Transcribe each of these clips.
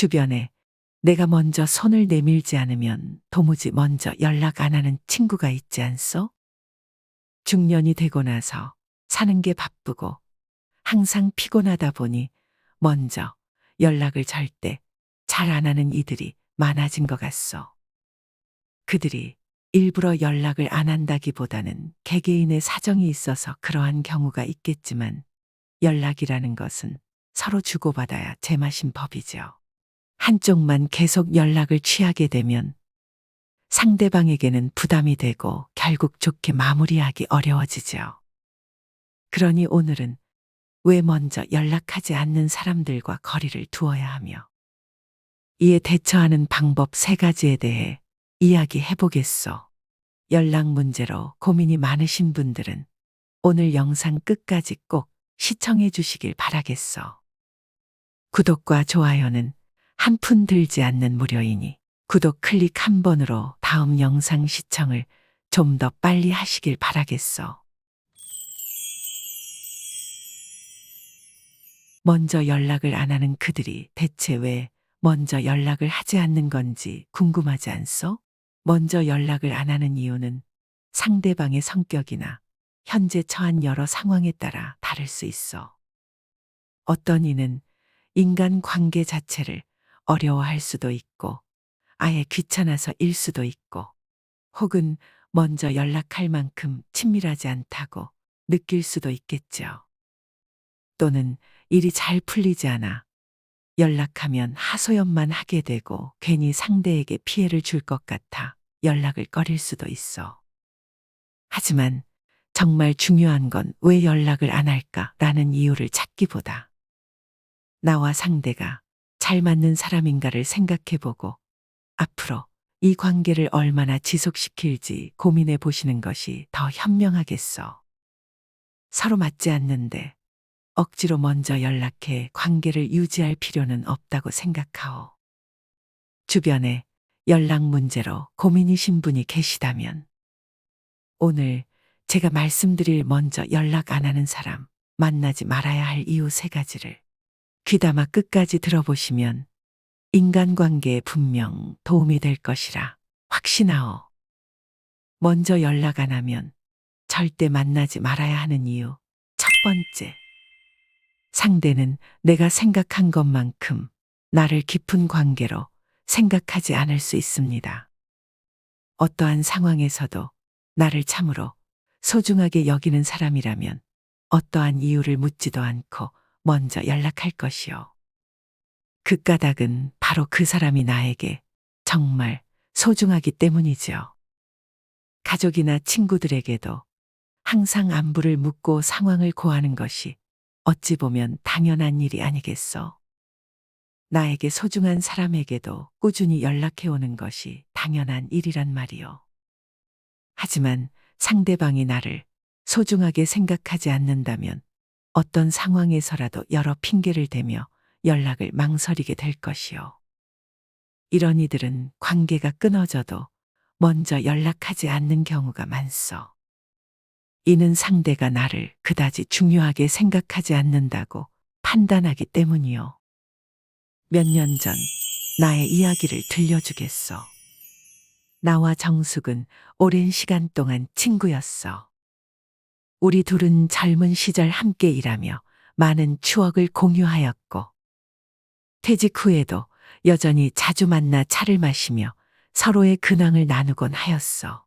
주변에 내가 먼저 손을 내밀지 않으면 도무지 먼저 연락 안 하는 친구가 있지 않소? 중년이 되고 나서 사는 게 바쁘고 항상 피곤하다 보니 먼저 연락을 절대 잘 안 하는 이들이 많아진 것 같소. 그들이 일부러 연락을 안 한다기보다는 개개인의 사정이 있어서 그러한 경우가 있겠지만 연락이라는 것은 서로 주고받아야 제맛인 법이죠. 한쪽만 계속 연락을 취하게 되면 상대방에게는 부담이 되고 결국 좋게 마무리하기 어려워지죠. 그러니 오늘은 왜 먼저 연락하지 않는 사람들과 거리를 두어야 하며 이에 대처하는 방법 3가지에 대해 이야기해 보겠소. 연락 문제로 고민이 많으신 분들은 오늘 영상 끝까지 꼭 시청해 주시길 바라겠소. 구독과 좋아요는 한 푼 들지 않는 무료이니 구독 클릭 한 번으로 다음 영상 시청을 좀 더 빨리 하시길 바라겠소. 먼저 연락을 안 하는 그들이 대체 왜 먼저 연락을 하지 않는 건지 궁금하지 않소? 먼저 연락을 안 하는 이유는 상대방의 성격이나 현재 처한 여러 상황에 따라 다를 수 있어. 어떤 이는 인간 관계 자체를 어려워할 수도 있고 아예 귀찮아서 일 수도 있고 혹은 먼저 연락할 만큼 친밀하지 않다고 느낄 수도 있겠죠. 또는 일이 잘 풀리지 않아 연락하면 하소연만 하게 되고 괜히 상대에게 피해를 줄 것 같아 연락을 꺼릴 수도 있어. 하지만 정말 중요한 건 왜 연락을 안 할까라는 이유를 찾기보다 나와 상대가 잘 맞는 사람인가를 생각해보고 앞으로 이 관계를 얼마나 지속시킬지 고민해 보시는 것이 더 현명하겠어. 서로 맞지 않는데 억지로 먼저 연락해 관계를 유지할 필요는 없다고 생각하오. 주변에 연락 문제로 고민이신 분이 계시다면 오늘 제가 말씀드릴 먼저 연락 안 하는 사람 만나지 말아야 할 이유 3가지를 귀담아 끝까지 들어보시면 인간관계에 분명 도움이 될 것이라 확신하오. 먼저 연락 안 하면 절대 만나지 말아야 하는 이유 1번째. 상대는 내가 생각한 것만큼 나를 깊은 관계로 생각하지 않을 수 있습니다. 어떠한 상황에서도 나를 참으로 소중하게 여기는 사람이라면 어떠한 이유를 묻지도 않고 먼저 연락할 것이요. 그 까닭은 바로 그 사람이 나에게 정말 소중하기 때문이죠. 가족이나 친구들에게도 항상 안부를 묻고 상황을 고하는 것이 어찌 보면 당연한 일이 아니겠소. 나에게 소중한 사람에게도 꾸준히 연락해 오는 것이 당연한 일이란 말이요. 하지만 상대방이 나를 소중하게 생각하지 않는다면 어떤 상황에서라도 여러 핑계를 대며 연락을 망설이게 될 것이요. 이런 이들은 관계가 끊어져도 먼저 연락하지 않는 경우가 많소. 이는 상대가 나를 그다지 중요하게 생각하지 않는다고 판단하기 때문이요. 몇 년 전 나의 이야기를 들려주겠소. 나와 정숙은 오랜 시간 동안 친구였어. 우리 둘은 젊은 시절 함께 일하며 많은 추억을 공유하였고 퇴직 후에도 여전히 자주 만나 차를 마시며 서로의 근황을 나누곤 하였어.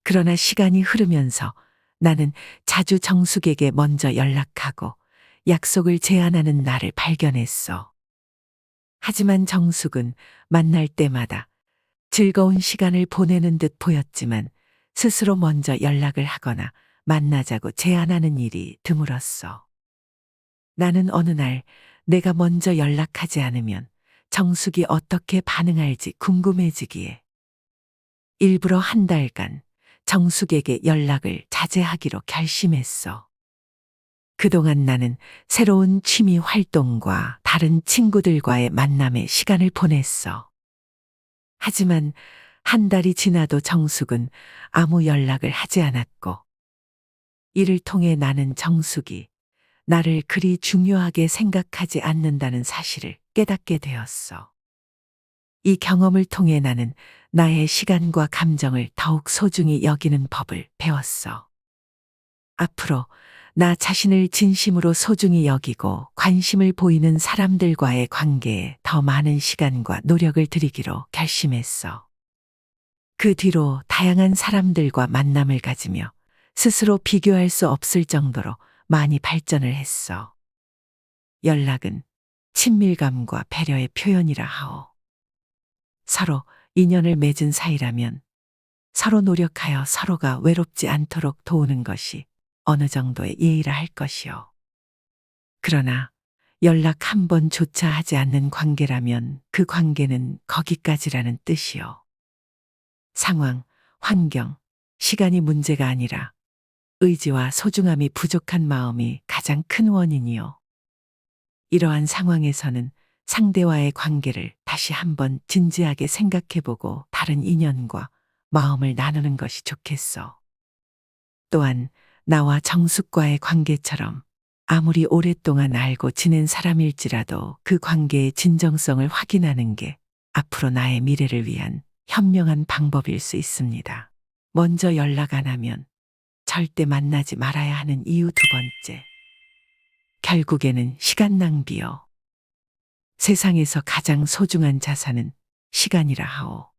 그러나 시간이 흐르면서 나는 자주 정숙에게 먼저 연락하고 약속을 제안하는 나를 발견했어. 하지만 정숙은 만날 때마다 즐거운 시간을 보내는 듯 보였지만 스스로 먼저 연락을 하거나 만나자고 제안하는 일이 드물었어. 나는 어느 날 내가 먼저 연락하지 않으면 정숙이 어떻게 반응할지 궁금해지기에 일부러 한 달간 정숙에게 연락을 자제하기로 결심했어. 그동안 나는 새로운 취미 활동과 다른 친구들과의 만남에 시간을 보냈어. 하지만 한 달이 지나도 정숙은 아무 연락을 하지 않았고 이를 통해 나는 정숙이 나를 그리 중요하게 생각하지 않는다는 사실을 깨닫게 되었어. 이 경험을 통해 나는 나의 시간과 감정을 더욱 소중히 여기는 법을 배웠어. 앞으로 나 자신을 진심으로 소중히 여기고 관심을 보이는 사람들과의 관계에 더 많은 시간과 노력을 들이기로 결심했어. 그 뒤로 다양한 사람들과 만남을 가지며 스스로 비교할 수 없을 정도로 많이 발전을 했어. 연락은 친밀감과 배려의 표현이라 하오. 서로 인연을 맺은 사이라면 서로 노력하여 서로가 외롭지 않도록 도우는 것이 어느 정도의 예의라 할 것이요. 그러나 연락 한 번조차 하지 않는 관계라면 그 관계는 거기까지라는 뜻이요. 상황, 환경, 시간이 문제가 아니라 의지와 소중함이 부족한 마음이 가장 큰 원인이요. 이러한 상황에서는 상대와의 관계를 다시 한번 진지하게 생각해보고 다른 인연과 마음을 나누는 것이 좋겠어. 또한 나와 정숙과의 관계처럼 아무리 오랫동안 알고 지낸 사람일지라도 그 관계의 진정성을 확인하는 게 앞으로 나의 미래를 위한 현명한 방법일 수 있습니다. 먼저 연락 안 하면 절대 만나지 말아야 하는 이유 두 번째. 결국에는 시간 낭비요. 세상에서 가장 소중한 자산은 시간이라 하오.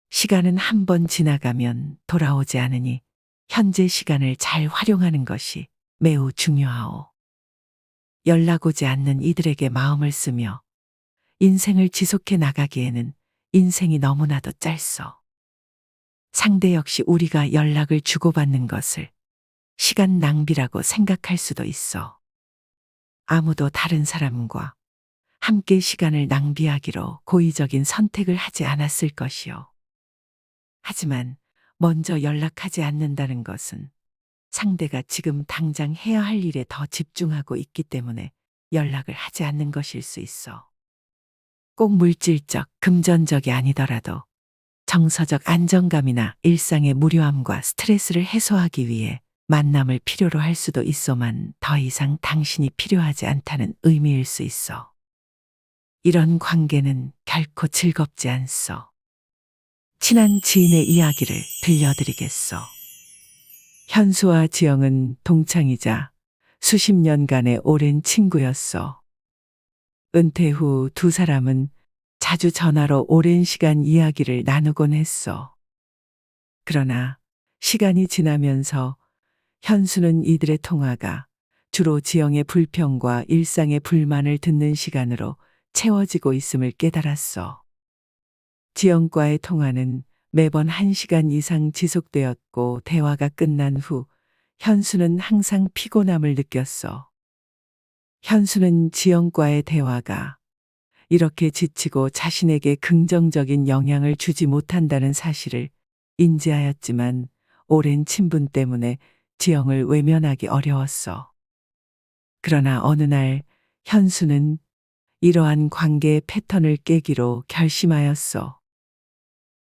시간은 한 번 지나가면 돌아오지 않으니 현재 시간을 잘 활용하는 것이 매우 중요하오. 연락 오지 않는 이들에게 마음을 쓰며 인생을 지속해 나가기에는 인생이 너무나도 짧소. 상대 역시 우리가 연락을 주고받는 것을 시간 낭비라고 생각할 수도 있어. 아무도 다른 사람과 함께 시간을 낭비하기로 고의적인 선택을 하지 않았을 것이요. 하지만 먼저 연락하지 않는다는 것은 상대가 지금 당장 해야 할 일에 더 집중하고 있기 때문에 연락을 하지 않는 것일 수 있어. 꼭 물질적, 금전적이 아니더라도 정서적 안정감이나 일상의 무료함과 스트레스를 해소하기 위해 만남을 필요로 할 수도 있어만 더 이상 당신이 필요하지 않다는 의미일 수 있어. 이런 관계는 결코 즐겁지 않소. 친한 지인의 이야기를 들려드리겠소. 현수와 지영은 동창이자 수십 년간의 오랜 친구였소. 은퇴 후 두 사람은 자주 전화로 오랜 시간 이야기를 나누곤 했소. 그러나 시간이 지나면서 현수는 이들의 통화가 주로 지영의 불평과 일상의 불만을 듣는 시간으로 채워지고 있음을 깨달았소. 지영과의 통화는 매번 1시간 이상 지속되었고 대화가 끝난 후 현수는 항상 피곤함을 느꼈소. 현수는 지영과의 대화가 이렇게 지치고 자신에게 긍정적인 영향을 주지 못한다는 사실을 인지하였지만 오랜 친분 때문에 지영을 외면하기 어려웠어. 그러나 어느 날 현수는 이러한 관계의 패턴을 깨기로 결심하였어.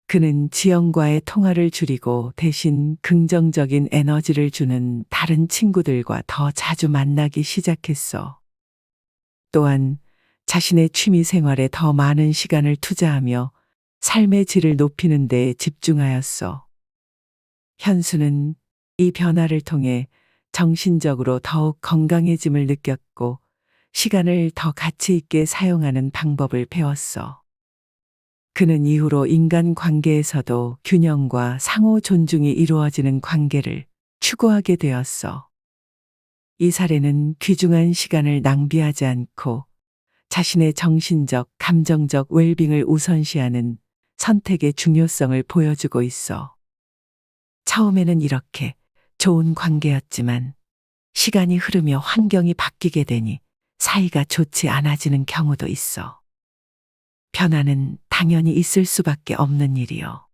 그는 지영과의 통화를 줄이고 대신 긍정적인 에너지를 주는 다른 친구들과 더 자주 만나기 시작했어. 또한 자신의 취미 생활에 더 많은 시간을 투자하며 삶의 질을 높이는 데 집중하였어. 현수는 이 변화를 통해 정신적으로 더욱 건강해짐을 느꼈고 시간을 더 가치 있게 사용하는 방법을 배웠어. 그는 이후로 인간 관계에서도 균형과 상호 존중이 이루어지는 관계를 추구하게 되었어. 이 사례는 귀중한 시간을 낭비하지 않고 자신의 정신적, 감정적 웰빙을 우선시하는 선택의 중요성을 보여주고 있어. 처음에는 이렇게 좋은 관계였지만 시간이 흐르며 환경이 바뀌게 되니 사이가 좋지 않아지는 경우도 있어. 변화는 당연히 있을 수밖에 없는 일이요.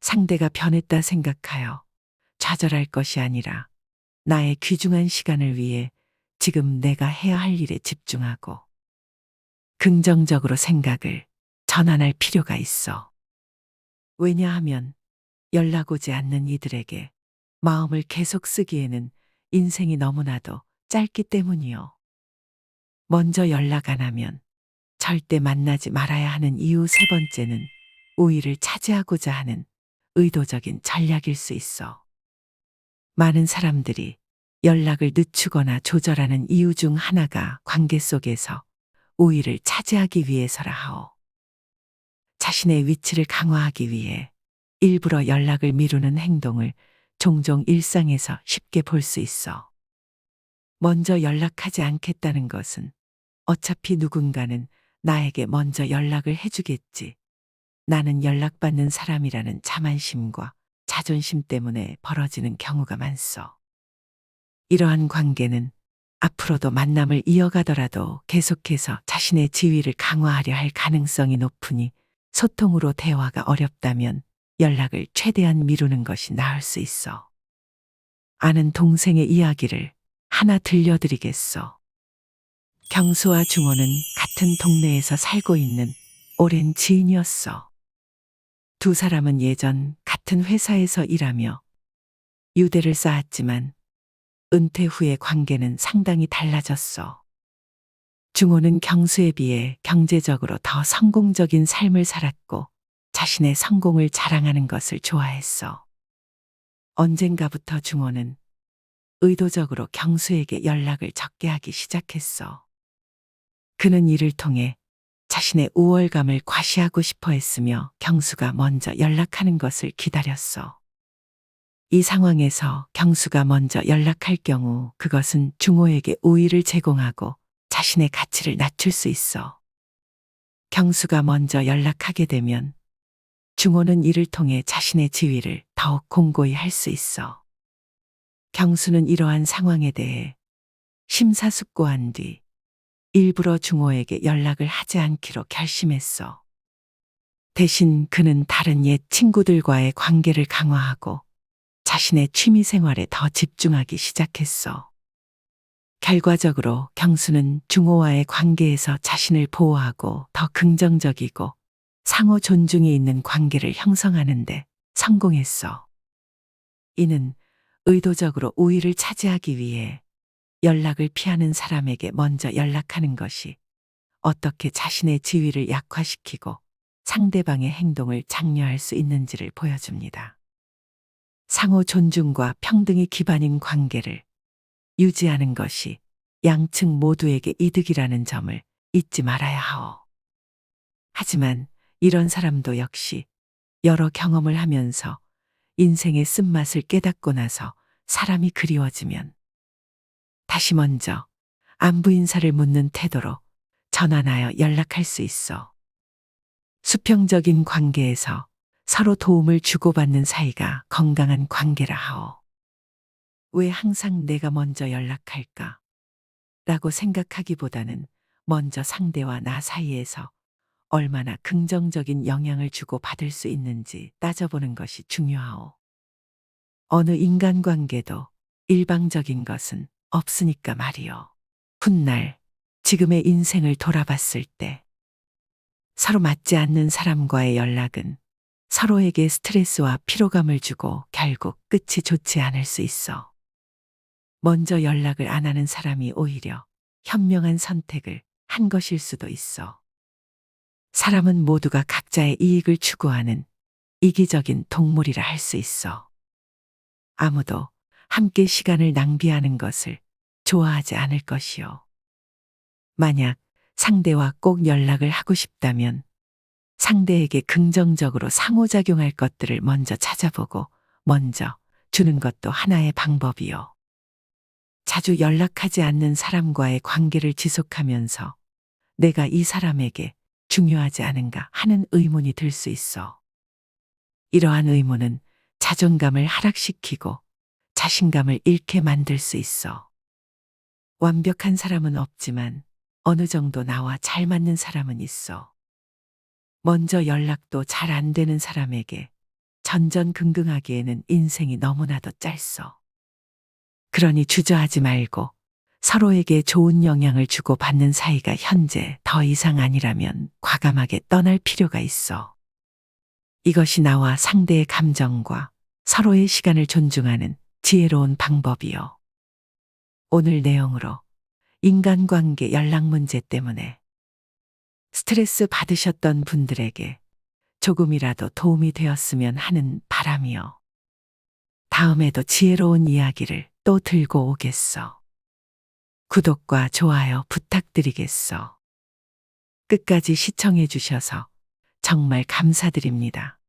상대가 변했다 생각하여 좌절할 것이 아니라 나의 귀중한 시간을 위해 지금 내가 해야 할 일에 집중하고 긍정적으로 생각을 전환할 필요가 있어. 왜냐하면 연락 오지 않는 이들에게 마음을 계속 쓰기에는 인생이 너무나도 짧기 때문이요. 먼저 연락 안 하면 절대 만나지 말아야 하는 이유 세 번째는 우위를 차지하고자 하는 의도적인 전략일 수 있어. 많은 사람들이 연락을 늦추거나 조절하는 이유 중 하나가 관계 속에서 우위를 차지하기 위해서라 하오. 자신의 위치를 강화하기 위해 일부러 연락을 미루는 행동을 종종 일상에서 쉽게 볼 수 있어. 먼저 연락하지 않겠다는 것은 어차피 누군가는 나에게 먼저 연락을 해주겠지. 나는 연락받는 사람이라는 자만심과 자존심 때문에 벌어지는 경우가 많소. 이러한 관계는 앞으로도 만남을 이어가더라도 계속해서 자신의 지위를 강화하려 할 가능성이 높으니 소통으로 대화가 어렵다면 연락을 최대한 미루는 것이 나을 수 있어. 아는 동생의 이야기를 하나 들려드리겠소. 경수와 중호는 같은 동네에서 살고 있는 오랜 지인이었어. 두 사람은 예전 같은 회사에서 일하며 유대를 쌓았지만 은퇴 후의 관계는 상당히 달라졌어. 중호는 경수에 비해 경제적으로 더 성공적인 삶을 살았고 자신의 성공을 자랑하는 것을 좋아했어. 언젠가부터 중호는 의도적으로 경수에게 연락을 적게 하기 시작했어. 그는 이를 통해 자신의 우월감을 과시하고 싶어 했으며 경수가 먼저 연락하는 것을 기다렸어. 이 상황에서 경수가 먼저 연락할 경우 그것은 중호에게 우위를 제공하고 자신의 가치를 낮출 수 있어. 경수가 먼저 연락하게 되면 중호는 이를 통해 자신의 지위를 더욱 공고히 할 수 있어. 경수는 이러한 상황에 대해 심사숙고한 뒤 일부러 중호에게 연락을 하지 않기로 결심했어. 대신 그는 다른 옛 친구들과의 관계를 강화하고 자신의 취미 생활에 더 집중하기 시작했어. 결과적으로 경수는 중호와의 관계에서 자신을 보호하고 더 긍정적이고 상호 존중이 있는 관계를 형성하는데 성공했어. 이는 의도적으로 우위를 차지하기 위해 연락을 피하는 사람에게 먼저 연락하는 것이 어떻게 자신의 지위를 약화시키고 상대방의 행동을 장려할 수 있는지를 보여줍니다. 상호 존중과 평등이 기반인 관계를 유지하는 것이 양측 모두에게 이득이라는 점을 잊지 말아야 하오. 하지만 이런 사람도 역시 여러 경험을 하면서 인생의 쓴맛을 깨닫고 나서 사람이 그리워지면 다시 먼저 안부 인사를 묻는 태도로 전환하여 연락할 수 있어. 수평적인 관계에서 서로 도움을 주고받는 사이가 건강한 관계라 하오. 왜 항상 내가 먼저 연락할까? 라고 생각하기보다는 먼저 상대와 나 사이에서 얼마나 긍정적인 영향을 주고 받을 수 있는지 따져보는 것이 중요하오. 어느 인간관계도 일방적인 것은 없으니까 말이요. 훗날 지금의 인생을 돌아봤을 때 서로 맞지 않는 사람과의 연락은 서로에게 스트레스와 피로감을 주고 결국 끝이 좋지 않을 수 있어. 먼저 연락을 안 하는 사람이 오히려 현명한 선택을 한 것일 수도 있어. 사람은 모두가 각자의 이익을 추구하는 이기적인 동물이라 할 수 있어. 아무도 함께 시간을 낭비하는 것을 좋아하지 않을 것이요. 만약 상대와 꼭 연락을 하고 싶다면 상대에게 긍정적으로 상호작용할 것들을 먼저 찾아보고 먼저 주는 것도 하나의 방법이요. 자주 연락하지 않는 사람과의 관계를 지속하면서 내가 이 사람에게 중요하지 않은가 하는 의문이 들 수 있어. 이러한 의문은 자존감을 하락시키고 자신감을 잃게 만들 수 있어. 완벽한 사람은 없지만 어느 정도 나와 잘 맞는 사람은 있어. 먼저 연락도 잘 안 되는 사람에게 전전긍긍하기에는 인생이 너무나도 짧소. 그러니 주저하지 말고 서로에게 좋은 영향을 주고받는 사이가 현재 더 이상 아니라면 과감하게 떠날 필요가 있어. 이것이 나와 상대의 감정과 서로의 시간을 존중하는 지혜로운 방법이요. 오늘 내용으로 인간관계 연락 문제 때문에 스트레스 받으셨던 분들에게 조금이라도 도움이 되었으면 하는 바람이요. 다음에도 지혜로운 이야기를 또 들고 오겠어. 구독과 좋아요 부탁드리겠어. 끝까지 시청해 주셔서 정말 감사드립니다.